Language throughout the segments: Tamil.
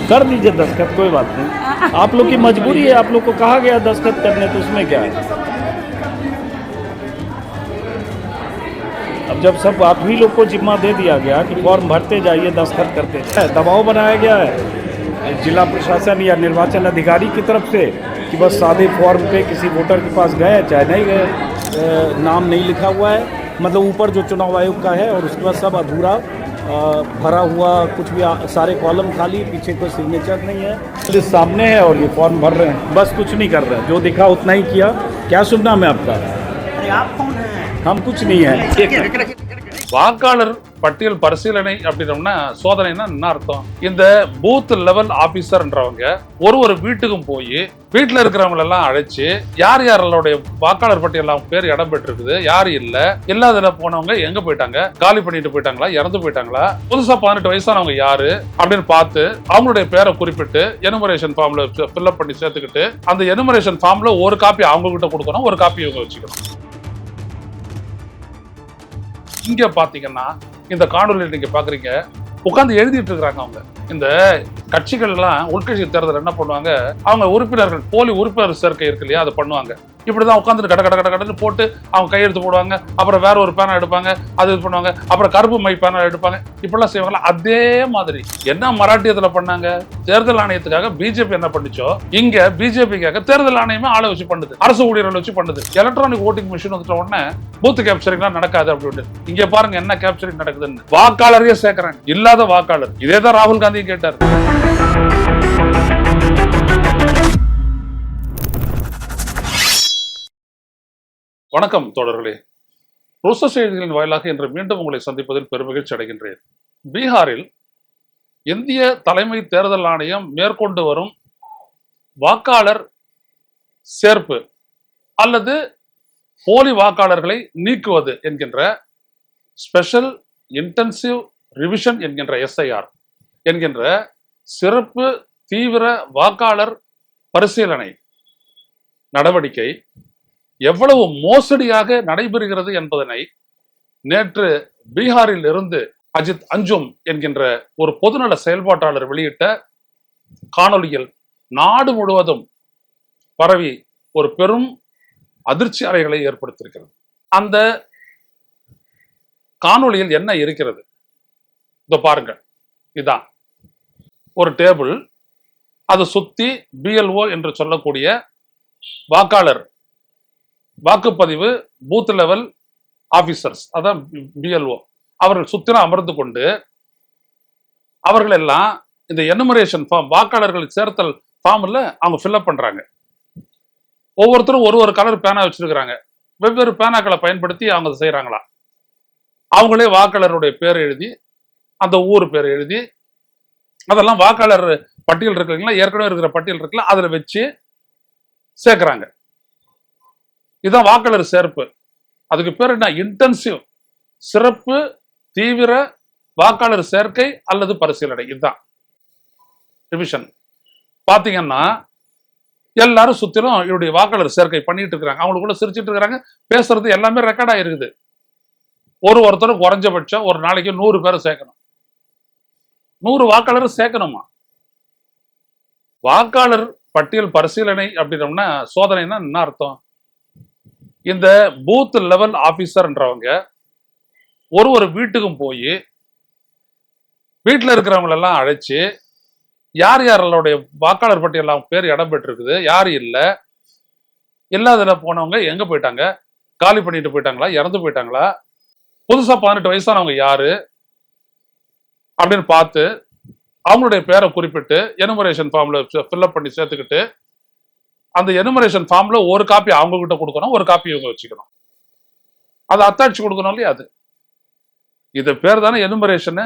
कर दीजिए दस्तखत, कोई बात नहीं। आप लोग की मजबूरी है, आप लोग को कहा गया दस्तखत करने, तो उसमें क्या है। अब जब सब आप ही लोग को जिम्मा दे दिया गया कि फॉर्म भरते जाइए, दस्तखत करते जाइए, दबाव बनाया गया है जिला प्रशासन या निर्वाचन अधिकारी की तरफ से कि बस सादे फॉर्म पे किसी वोटर के पास गए चाहे नहीं गए, नाम नहीं लिखा हुआ है, मतलब ऊपर जो चुनाव आयोग का है, और उसके बाद सब अधूरा भरा हुआ, कुछ भी सारे कॉलम खाली, पीछे कोई सिग्नेचर नहीं है, तो सामने है और ये फॉर्म भर रहे हैं, बस कुछ नहीं कर रहे हैं, जो दिखा उतना ही किया। क्या शुभ नाम है आपका। अरे आप कौन हैं? हम कुछ नहीं है। வாக்காளர் பட்டியல் பரிசீலனை அப்படின்னோம்னா சோதனைனா என்ன அர்த்தம்? இந்த பூத் லெவல் ஆபீசர்ன்றவங்க ஒரு வீட்டுக்கும் போய் வீட்டுல இருக்கிறவங்க எல்லாம் அழைச்சு யார் யாரோடைய வாக்காளர் பட்டியல் அவங்க பேர் இடம் பெற்றிருக்குது, யார் இல்ல, இல்லாததுல போனவங்க எங்க போயிட்டாங்க, காலி பண்ணிட்டு போயிட்டாங்களா, இறந்து போயிட்டாங்களா, புதுசா 18 வயசானவங்க யாரு அப்படின்னு பார்த்து அவங்களுடைய பேரை குறிப்பிட்டு எனுமரேஷன் ஃபார்ம்ல ஃபில்அப் பண்ணி சேர்த்துக்கிட்டு அந்த எனுமரேஷன் ஃபார்ம்ல ஒரு காப்பி அவங்க கிட்ட கொடுக்கணும், ஒரு காப்பி இவங்க வச்சுக்கணும். இங்க பாத்தீங்கன்னா இந்த காணொலியில் நீங்க பாக்குறீங்க உட்கார்ந்து எழுதிட்டு இருக்கிறாங்க அவங்க. இந்த கட்சிகள் எல்லாம் உள்கட்சி தேர்தல் என்ன பண்ணுவாங்க, அவங்க உறுப்பினர்கள் போலி உறுப்பினர் சேர்க்கை இருக்கு இல்லையா, அதை பண்ணுவாங்க. இப்படிதான் உட்காந்துட்டு கடன்னு போட்டு அவங்க கையெழுத்து போடுவாங்க, அப்புறம் வேற ஒரு பேனா எடுப்பாங்க, அது இது பண்ணுவாங்க, அப்புறம் கருப்பு மை பேனா எடுப்பாங்க, இப்படிலாம் செய்வாங்களா. அதே மாதிரி என்ன மராட்டியத்துல பண்ணாங்க, தேர்தல் ஆணையத்துக்காக பிஜேபி என்ன பண்ணிச்சோ இங்க பிஜேபிக்காக தேர்தல் ஆணையமே ஆளை வச்சு பண்ணுது, அரசு ஊழியர்கள் வச்சு பண்ணுது. எலக்ட்ரானிக் ஓட்டிங் மிஷின் வந்துட்ட உடனே பூத் கேப்சரிங் நடக்காது அப்படின்னு இங்க பாருங்க என்ன கேப்சரிங் நடக்குதுன்னு. வாக்காளரையே சேர்க்கிறாங்க, இல்லாத வாக்காளர். இதேதான் ராகுல் காந்தி கேட்டார். வணக்கம் தோழர்களே, ருச செய்திகளின் வாயிலாக இன்று மீண்டும் உங்களை சந்திப்பதில் பெருமகிழ்ச்சி அடைகின்றேன். பீகாரில் இந்திய தலைமை தேர்தல் ஆணையம் மேற்கொண்டு வரும் வாக்காளர் சேர்ப்பு அல்லது போலி வாக்காளர்களை நீக்குவது என்கின்ற ஸ்பெஷல் இன்டென்சிவ் ரிவிஷன் என்கின்ற SIR என்கின்ற சிறப்பு தீவிர வாக்காளர் பரிசீலனை நடவடிக்கை எவ்வளவு மோசடியாக நடைபெறுகிறது என்பதனை நேற்று பீகாரில் இருந்து அஜித் அஞ்சும் என்கின்ற ஒரு பொதுநல செயல்பாட்டாளர் வெளியிட்ட காணொலியில் நாடு முழுவதும் பரவி ஒரு பெரும் அதிர்ச்சி அலைகளை ஏற்படுத்தியிருக்கிறது. அந்த காணொலியில் என்ன இருக்கிறது இதோ பாருங்க. இதான் ஒரு டேபிள், அதை சுத்தி BLO என்று சொல்லக்கூடிய வாக்காளர் வாக்குப்பதிவு பூத் லெவல் ஆபீசர்ஸ், அதான் BLO, அவர்கள் சுத்தின அமர்ந்து கொண்டு அவர்கள் எல்லாம் இந்த எனுமரேஷன் ஃபார்ம், வாக்காளர்கள் சேர்த்தல் ஃபார்ம்ல அவங்க ஃபில்அப் பண்றாங்க. ஒவ்வொருத்தரும் ஒரு கலர் பேனா வச்சிருக்கிறாங்க, வெவ்வேறு பேனாக்களை பயன்படுத்தி அவங்க செய்யறாங்களா. அவங்களே வாக்காளருடைய பேர் எழுதி, அந்த ஊர் பேர் எழுதி, அதெல்லாம் வாக்காளர் பட்டியல் இருக்குங்களா, ஏற்கனவே இருக்கிற பட்டியல் இருக்குல்ல, அதுல வச்சு சேர்க்கிறாங்க. இதுதான் வாக்காளர் சேர்ப்பு. அதுக்கு பேர் என்ன, இன்டென்சிவ் சிறப்பு தீவிர வாக்காளர் சேர்க்கை அல்லது பரிசீலனை. இதுதான் ரிவிஷன். பாத்தீங்கன்னா எல்லாரும் சுத்திலும் இவருடைய வாக்காளர் சேர்க்கை பண்ணிட்டு இருக்கிறாங்க, அவங்களுக்குள்ள சிரிச்சிட்டு இருக்கிறாங்க, பேசுறது எல்லாமே ரெக்கார்ட் ஆயிருக்குது. ஒருத்தரும் குறைஞ்சபட்சம் ஒரு நாளைக்கு 100 பேரை சேர்க்கணும், 100 வாக்காளர் சேர்க்கணுமா. வாக்காளர் பட்டியல் பரிசீலனை அப்படின்னோம்னா சோதனைனா என்ன அர்த்தம்? இந்த பூத் லெவல் ஆபீசர்ன்றவங்க ஒரு வீட்டுக்கும் போய் வீட்டுல இருக்கிறவங்க எல்லாம் அழைச்சு யார் யாரோடைய வாக்காளர் பட்டியல் அவங்க பேர் இடம் பெற்றிருக்குது, யார் இல்ல, இல்லாததுல போனவங்க எங்க போயிட்டாங்க, காலி பண்ணிட்டு போயிட்டாங்களா, இறந்து போயிட்டாங்களா, புதுசா 18 வயசானவங்க யாரு அப்படின்னு பார்த்து அவங்களுடைய பேரை குறிப்பிட்டு எனுமரேஷன் ஃபார்ம்ல ஃபில்அப் பண்ணி சேர்த்துக்கிட்டு அந்த எனுமரேஷன் ஃபார்ம்ல ஒரு காப்பி அவங்க கிட்ட கொடுக்கணும், ஒரு காப்பி இவங்க வச்சுக்கணும். அதை அத்தாட்சி கொடுக்கணும் இல்லையா. அது இது பேர் தானே எனுமரேஷனு.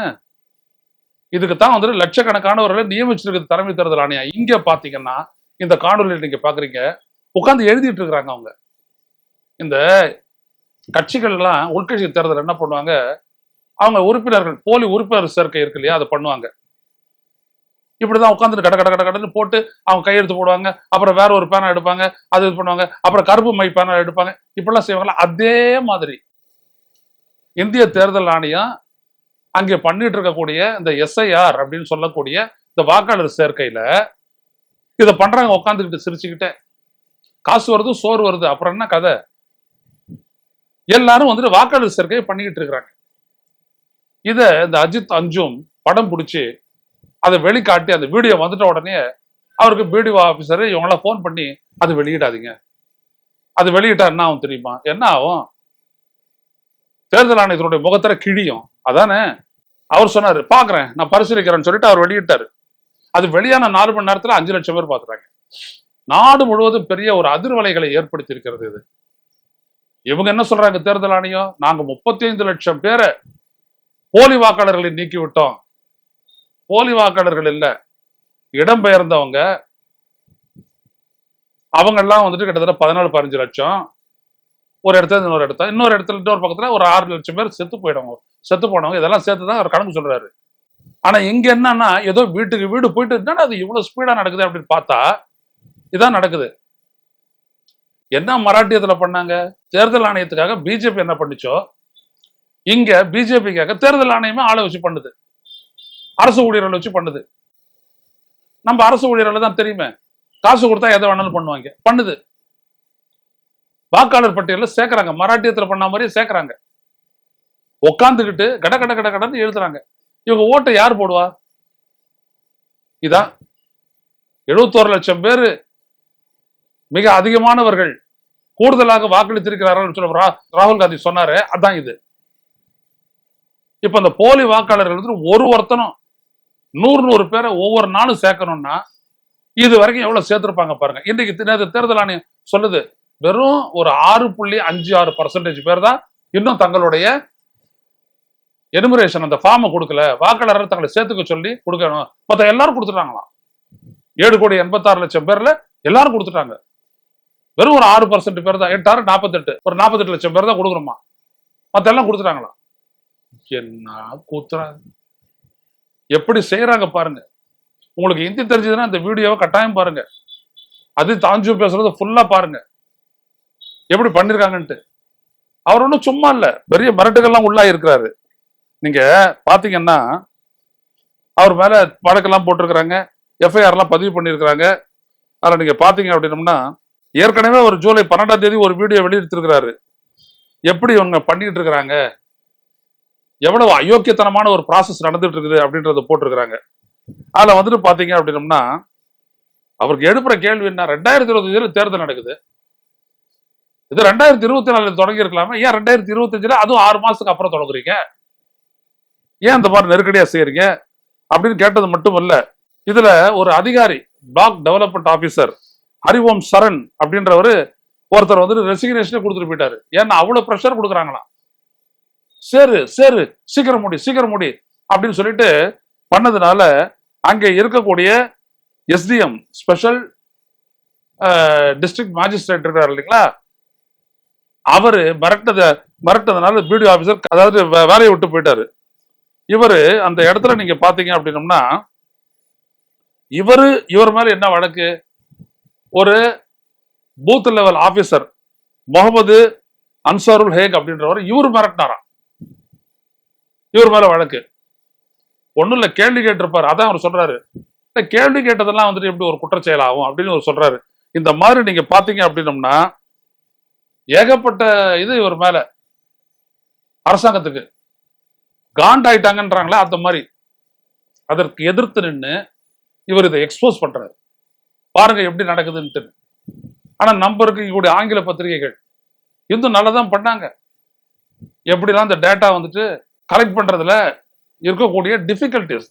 இதுக்குத்தான் வந்துட்டு லட்சக்கணக்கானவர்களை நியமிச்சிருக்கு தலைமை தேர்தல் ஆணையம். இங்க பாத்தீங்கன்னா இந்த காணொலியில் நீங்க பாக்குறீங்க உட்கார்ந்து எழுதிட்டு இருக்கிறாங்க அவங்க. இந்த கட்சிகள் எல்லாம் உள்கட்சி தேர்தல் என்ன பண்ணுவாங்க, அவங்க உறுப்பினர்கள் போலி உறுப்பினர் சேர்க்கை இருக்கு இல்லையா, அதை பண்ணுவாங்க. இப்படிதான் உட்காந்துட்டு கடன்னு போட்டு அவங்க கையெழுத்து போடுவாங்க, அப்புறம் வேற ஒரு பேனா எடுப்பாங்க, அது இது பண்ணுவாங்க, அப்புறம் கருப்பு மை பேனா எடுப்பாங்க, இப்படிலாம் செய்வாங்களா. அதே மாதிரி இந்திய தேர்தல் ஆணையம் அங்கே பண்ணிட்டு இருக்கக்கூடிய இந்த எஸ்ஐஆர் அப்படின்னு சொல்லக்கூடிய இந்த வாக்காளர் சேர்க்கையில இதை பண்றாங்க, உட்காந்துக்கிட்டு சிரிச்சுக்கிட்டே. காசு வருது, சோறு வருது, அப்புறம் என்ன கதை? எல்லாரும் வந்துட்டு வாக்காளர் சேர்க்கையை பண்ணிக்கிட்டு இருக்கிறாங்க. இத இந்த அஜித் அஞ்சும் படம் பிடிச்சி அதை வெளிக்காட்டி அந்த வீடியோ வந்துட்ட உடனே அவருக்கு பிடிஓ ஆபீசர் இவங்களாம் போன் பண்ணி அது வெளியிடாதீங்க, அது வெளியிட்டா என்ன ஆகும் தெரியுமா? என்ன ஆகும்? தேர்தல் ஆணையத்தினுடைய முகத்திர கிழியும். அதானே அவர் சொன்னாரு, பாக்குறேன், நான் பரிசீலிக்கிறேன்னு சொல்லிட்டு அவர் வெளியிட்டாரு. அது வெளியான 4 மணி நேரத்துல 5 லட்சம் பேர் பாத்துறாங்க. நாடு முழுவதும் பெரிய ஒரு அதிர்வலைகளை ஏற்படுத்தி இருக்கிறது இது. இவங்க என்ன சொல்றாங்க, தேர்தல் ஆணையம், நாங்க 35 லட்சம் பேரை போலி வாக்காளர்களை நீக்கி விட்டோம். போலி வாக்காளர்கள் இல்ல, இடம்பெயர்ந்தவங்க, அவங்க எல்லாம் வந்துட்டு கிட்டத்தட்ட 14-15 லட்சம். ஒரு இடத்துல இன்னொரு இடத்துல இன்னொரு பக்கத்துல ஒரு 6 லட்சம் பேர் செத்து போனவங்க இதெல்லாம் சேர்த்துதான் அவர் கணக்கு சொல்றாரு. ஆனா இங்க என்னன்னா, ஏதோ வீட்டுக்கு வீடு போயிட்டு என்னன்னா அது இவ்வளவு ஸ்பீடா நடக்குது அப்படின்னு பார்த்தா இதான் நடக்குது. என்ன மராட்டியத்துல பண்ணாங்க? தேர்தல் ஆணையத்துக்காக பிஜேபி என்ன பண்ணிச்சோ, இங்க பிஜேபிக்காக தேர்தல் ஆணையமே ஆளை வச்சு பண்ணுது, அரசு ஊழியர்களை வச்சு பண்ணுது. நம்ம அரசு ஊழியர்களை தான் தெரியுமே, காசு கொடுத்தா எதை வேணாலும் பண்ணுது. வாக்காளர் பட்டியலில் சேர்க்கிறாங்க, மராட்டியத்துல பண்ண மாதிரியே சேர்க்கிறாங்க. உட்காந்துக்கிட்டு கட கட கட கடன்னு எழுதுறாங்க. இவங்க ஓட்டை யார் போடுவா? இதான் 71 லட்சம் பேரு மிக அதிகமானவர்கள் கூடுதலாக வாக்களித்திருக்கிறார்கள் ராகுல் காந்தி சொன்னாரு. அதான் இது. இப்ப இந்த போலி வாக்காளர்கள் வந்து ஒருத்தனும் 100 பேரை ஒவ்வொரு நாளும் சேர்க்கணும்னா இது வரைக்கும் எவ்வளவு சேர்த்திருப்பாங்க பாருங்க. இன்னைக்கு தேர்தல் ஆணையம் சொல்லுது, வெறும் ஒரு 6.56% பேர் தான் இன்னும் தங்களுடைய எனுமரேஷன் அந்த ஃபார்மை கொடுக்கல, வாக்காளர்கள் தங்களை சேர்த்துக்க சொல்லி கொடுக்கணும். மொத்தம் எல்லாரும் கொடுத்துட்டாங்களாம். 7,86 லட்சம் பேர்ல எல்லாரும் கொடுத்துட்டாங்க. வெறும் ஒரு 6% பேர் தான், 8,48 ஒரு 48 லட்சம் பேர் தான் கொடுக்கணுமா, மத்த எல்லாம் கொடுத்துட்டாங்களாம். என்ன கூத்துறாங்க, எப்படி செய்யறாங்க பாருங்க. உங்களுக்கு ஹிந்தி தெரிஞ்சதுன்னா இந்த வீடியோவை கட்டாயம் பாருங்க. அது தாஞ்சு பேசுறது ஃபுல்லா பாருங்க, எப்படி பண்ணிருக்காங்கன்ட்டு. அவர் ஒன்றும் சும்மா இல்ல, பெரிய மிரட்டுகள்லாம் உள்ளா இருக்கிறாரு. நீங்க பாத்தீங்கன்னா அவர் மேல வழக்கெல்லாம் போட்டிருக்கிறாங்க, எஃப்ஐஆர் எல்லாம் பதிவு பண்ணிருக்கிறாங்க. அதுல நீங்க பாத்தீங்க அப்படின்னம்னா, ஏற்கனவே ஒரு ஜூலை 12ஆம் தேதி ஒரு வீடியோ வெளியிட்டிருக்கிறாரு. எப்படி இவங்க பண்ணிட்டு இருக்கிறாங்க, எவ்வளவு அயோக்கியத்தனமான ஒரு ப்ராசஸ் நடந்துட்டு இருக்குது அப்படின்றத போட்டிருக்கிறாங்க. அதுல வந்துட்டு பாத்தீங்க அப்படின்னம்னா, அவருக்கு எழுப்புற கேள்வி என்ன, 2025 தேர்தல் நடக்குது, இது 2024 தொடங்கி இருக்கலாமே, ஏன் 2025 அதுவும் 6 மாசத்துக்கு அப்புறம் தொடங்குறீங்க, ஏன் இந்த மாதிரி நெருக்கடியா செய்யறீங்க அப்படின்னு கேட்டது மட்டும் இல்ல. இதுல ஒரு அதிகாரி, பிளாக் டெவலப்மெண்ட் ஆபீசர் ஹரிஓம் சரண் அப்படின்றவரு ஒருத்தர் வந்து ரெசிக்னேஷனே கொடுத்துட்டு போயிட்டாரு. ஏன்னா அவ்வளவு ப்ரெஷர் கொடுக்குறாங்களாம். சரி சீக்கிரம் முடி அப்படின்னு சொல்லிட்டு பண்ணதுனால அங்க இருக்கக்கூடிய எஸ்டிஎம் ஸ்பெஷல் டிஸ்ட்ரிக்ட் மேஜிஸ்ட்ரேட் இருக்காரு இல்லைங்களா, அவரு மிரட்டதுனால பிடிஓ ஆபீசர் அதாவது வேலையை விட்டு போயிட்டாரு. இவரு அந்த இடத்துல நீங்க பாத்தீங்க அப்படின்னம்னா, இவர் மேல என்ன வழக்கு, ஒரு booth level officer Mohammed Ansarul Haque அப்படின்றவர் இவர் மிரட்டினாராம். இவர் மேல வழக்கு. ஒண்ணும் இல்ல, கேள்வி கேட்டிருப்பாரு. அதான் அவர் சொல்றாரு, கேள்வி கேட்டதெல்லாம் வந்துட்டு எப்படி ஒரு குற்றச்செயல் ஆகும் அப்படின்னு அவர் சொல்றாரு. இந்த மாதிரி நீங்க பாத்தீங்க அப்படின்னம்னா ஏகப்பட்ட இது இவர் மேல அரசாங்கத்துக்கு காண்டாயிட்டாங்கன்றாங்களா, அந்த மாதிரி அதற்கு எதிர்த்து நின்று இவர் இதை எக்ஸ்போஸ் பண்றாரு. பாருங்க எப்படி நடக்குதுன்ட்டு. ஆனா நம்பருக்கு இவருடைய ஆங்கில பத்திரிகைகள் இன்னும் நல்லதான் பண்ணாங்க. எப்படிலாம் இந்த டேட்டா வந்துட்டு கலெக்ட் பண்றதுல இருக்கக்கூடிய டிஃபிகல்டிஸ்,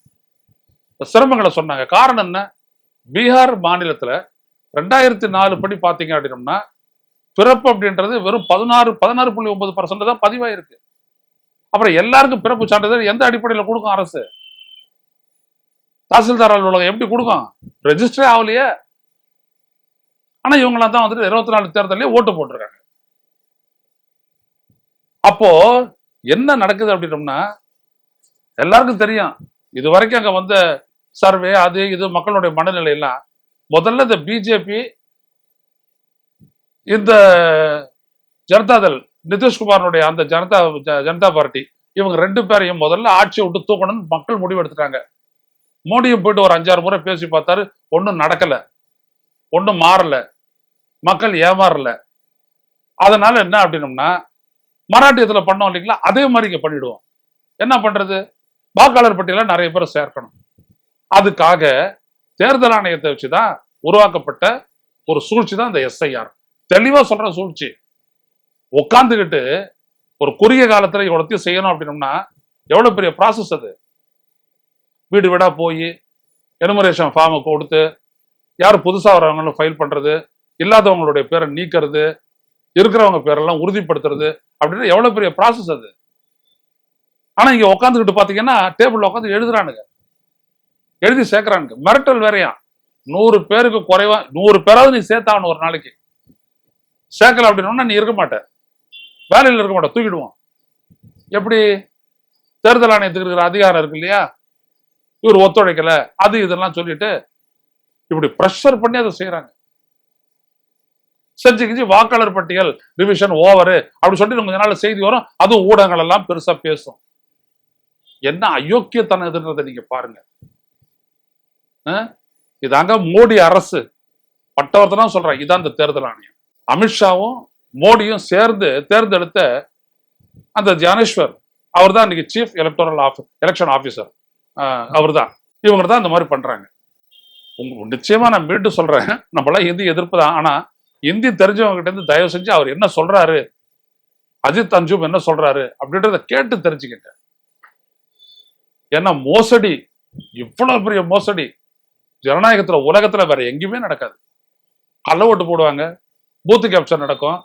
சிரமங்களை சொன்னாங்க. காரணம் என்ன, பீகார் மாநிலத்துல 2004 படி பாத்தீங்க அப்படின்னம்னா பிறப்பு அப்படின்றது வெறும் 16.9% தான் பதிவாயிருக்கு. அப்புறம் எல்லாருக்கும் பிறப்பு சான்றிதழ் எந்த அடிப்படையில் கொடுக்கும் அரசு? தாசில்தார் அலுவலகம் எப்படி கொடுக்கும்? ரெஜிஸ்டரே ஆகலையே. ஆனா இவங்களாம் தான் வந்துட்டு 24 தேர்தலே ஓட்டு போட்டிருக்காங்க. அப்போ என்ன நடக்குது அப்படின்னம்னா, எல்லாருக்கும் தெரியும் இது வரைக்கும் அங்க வந்த சர்வே அது இது மக்களுடைய மனநிலை எல்லாம். முதல்ல இந்த பிஜேபி, இந்த ஜனதாதள் நிதிஷ்குமாரனுடைய அந்த ஜனதா பார்ட்டி இவங்க 2 பேரையும் முதல்ல ஆட்சியை விட்டு தூக்கணும்னு மக்கள் முடிவு எடுத்துட்டாங்க. மோடியும் போயிட்டு ஒரு 5-6 முறை பேசி பார்த்தாரு, ஒன்றும் நடக்கல, ஒன்றும் மாறல, மக்கள் ஏமாறல. அதனால என்ன அப்படின்னம்னா, மராட்டியத்துல பண்ணோம் இல்லைங்களா, அதே மாதிரி இங்க பண்ணிடுவோம். என்ன பண்றது, வாக்காளர் பட்டியல நிறைய பேரை சேர்க்கணும். அதுக்காக தேர்தல் ஆணையத்தை வச்சுதான் உருவாக்கப்பட்ட ஒரு சூழ்ச்சி தான் இந்த SIR. தெளிவா சொல்ற சூழ்ச்சி. உட்காந்துக்கிட்டு ஒரு குறுகிய காலத்துல இவ்வளத்தையும் செய்யணும் அப்படின்னம்னா எவ்வளவு பெரிய ப்ராசஸ் அது. வீடு வீடா போய் எனுமரேஷன் ஃபார்மை கொடுத்து, யார் புதுசா வரவங்களும் ஃபைல் பண்றது, இல்லாதவங்களுடைய பேரை நீக்கிறது, இருக்கிறவங்க பேரெல்லாம் உறுதிப்படுத்துறது அப்படின்னு எவ்வளவு பெரிய ப்ராசஸ் அது. ஆனா இங்க உட்காந்துக்கிட்டு பாத்தீங்கன்னா டேபிள்ல உட்காந்து எழுதுறானுங்க, எழுதி சேர்க்கிறானுங்க. மிரட்டல் வேறையா, 100 பேருக்கு குறைவா 100 பேராவது நீ சேர்த்தாகணும் ஒரு நாளைக்கு. சேர்க்கல அப்படின்னா நீ இருக்க மாட்ட, வேலையில் இருக்க மாட்ட, தூக்கிடுவோம். எப்படி, தேர்தல் ஆணையத்துக்கு இருக்கிற அதிகாரம் இருக்கு இல்லையா, இவர் ஒத்துழைக்கல அது இதெல்லாம் சொல்லிட்டு இப்படி பிரஷர் பண்ணி அதை செய்யறாங்க. செஞ்சு வாக்காளர் பட்டியல் ரிவிஷன் ஓவரு அப்படி சொல்லிட்டு கொஞ்ச நாள் செய்தி வரும், அதுவும் ஊடகங்கள் எல்லாம் பெருசா பேசும். என்ன அயோக்கியத்தனம் எதுன்றதை நீங்க பாருங்க. இதாங்க மோடி அரசு பட்டவர்த்தனா சொல்றாங்க. இதான் இந்த தேர்தல் ஆணையம். அமித்ஷாவும் மோடியும் சேர்ந்து தேர்ந்தெடுத்த அந்த ஜானேஸ்வர், அவர் தான் இன்னைக்கு சீஃப் எலெக்ஷன் ஆபீசர், அவர் தான். இவங்க தான் இந்த மாதிரி பண்றாங்க. நிச்சயமா நான் மீண்டும் சொல்றேன், நம்மளாம் ஹிந்தி எதிர்ப்பு தான். ஆனா ஹிந்தி தெரிஞ்சவங்க கிட்ட இருந்து தயவு செஞ்சு அவர் என்ன சொல்றாரு, அஜித் அஞ்சும் என்ன சொல்றாரு அப்படின்றத கேட்டு தெரிஞ்சுக்கிட்ட. ஏன்னா மோசடி, இவ்வளவு பெரிய மோசடி ஜனநாயகத்துல உலகத்துல வேற எங்கேயுமே நடக்காது. கள்ள ஓட்டு போடுவாங்க, பூத்து கேப்சர் நடக்கும்.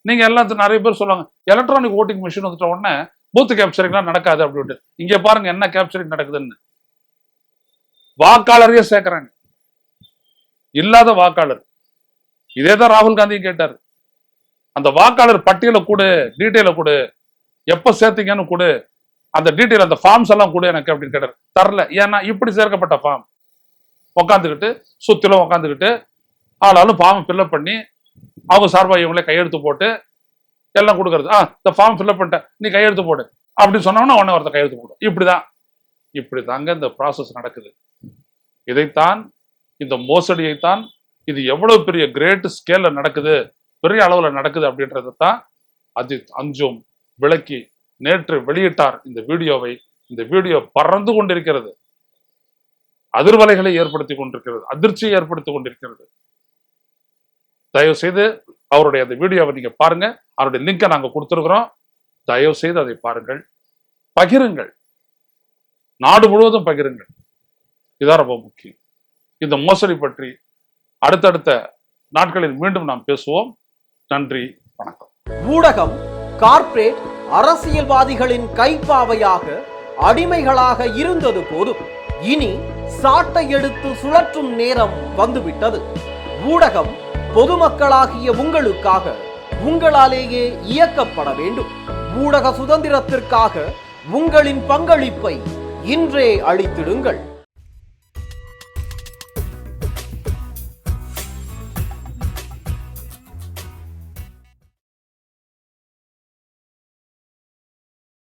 நீங்க எல்லாத்துக்கும் நிறைய பேர் சொல்லுவாங்க எலக்ட்ரானிக் ஓட்டிங் மிஷின் வந்துட்ட உடனே பூத்து கேப்சரிங்லாம் நடக்காது அப்படின்ட்டு. இங்க பாருங்க என்ன கேப்சரிங் நடக்குதுன்னு. வாக்காளரையே சேர்க்கிறாங்க, இல்லாத வாக்காளர். இதேதான் ராகுல் காந்தியும் கேட்டார். அந்த வாக்காளர் பட்டியலை கொடு, டீட்டெயில கொடு, எப்ப சேர்த்தீங்கன்னு கொடு, அந்த டீட்டெயில் அந்த ஃபார்ம்ஸ் எல்லாம் கொடு எனக்கு அப்படின்னு கேட்டார். தரல. ஏன்னா இப்படி சேர்க்கப்பட்ட ஃபார்ம் உட்காந்துக்கிட்டு சுத்திலும் உட்காந்துக்கிட்டு ஆளாலும் ஃபார்ம் ஃபில்அப் பண்ணி அவங்க சார்பாக இவங்களே கையெழுத்து போட்டு எல்லாம் கொடுக்கறது. இந்த ஃபார்ம் ஃபில்அப் பண்ணிட்டேன், நீ கையெழுத்து போடு அப்படின்னு சொன்னோம்னா உடனே ஒருத்த கையெழுத்து போடும். இப்படிதாங்க இந்த ப்ராசஸ் நடக்குது. இதைத்தான், இந்த மோசடியைத்தான், இது எவ்வளவு பெரிய கிரேட் ஸ்கேல்ல நடக்குது, பெரிய அளவுல நடக்குது அப்படின்றதான் அஜித் அஞ்சும் விளக்கி நேற்று வெளியிட்டார் இந்த வீடியோவை. இந்த வீடியோ பறந்து கொண்டிருக்கிறது, அதிர்வலைகளை ஏற்படுத்தி கொண்டிருக்கிறது, அதிர்ச்சியை ஏற்படுத்தி கொண்டிருக்கிறது. தயவு செய்து அவருடைய அந்த வீடியோவை நீங்க பாருங்க, அவருடைய லிங்கை நாங்க கொடுத்திருக்கிறோம். தயவு செய்து அதை பாருங்கள், பகிருங்கள், நாடு முழுவதும் பகிருங்கள். இதான் ரொம்ப முக்கியம். இந்த மோசடி பற்றி அடுத்தடுத்த நாட்களில் மீண்டும் நாம் பேசுவோம். நன்றி, வணக்கம். ஊடகம் கார்ப்பரேட் அரசியல்வாதிகளின் கைப்பாவையாக அடிமைகளாக இருந்தது போதும், இனி சாட்டை எடுத்து சுழற்றும் நேரம் வந்துவிட்டது. ஊடகம் பொதுமக்களாகிய உங்களுக்காக, உங்களாலேயே இயக்கப்பட வேண்டும். ஊடக சுதந்திரத்திற்காக உங்களின் பங்களிப்பை இன்றே அளித்திடுங்கள்.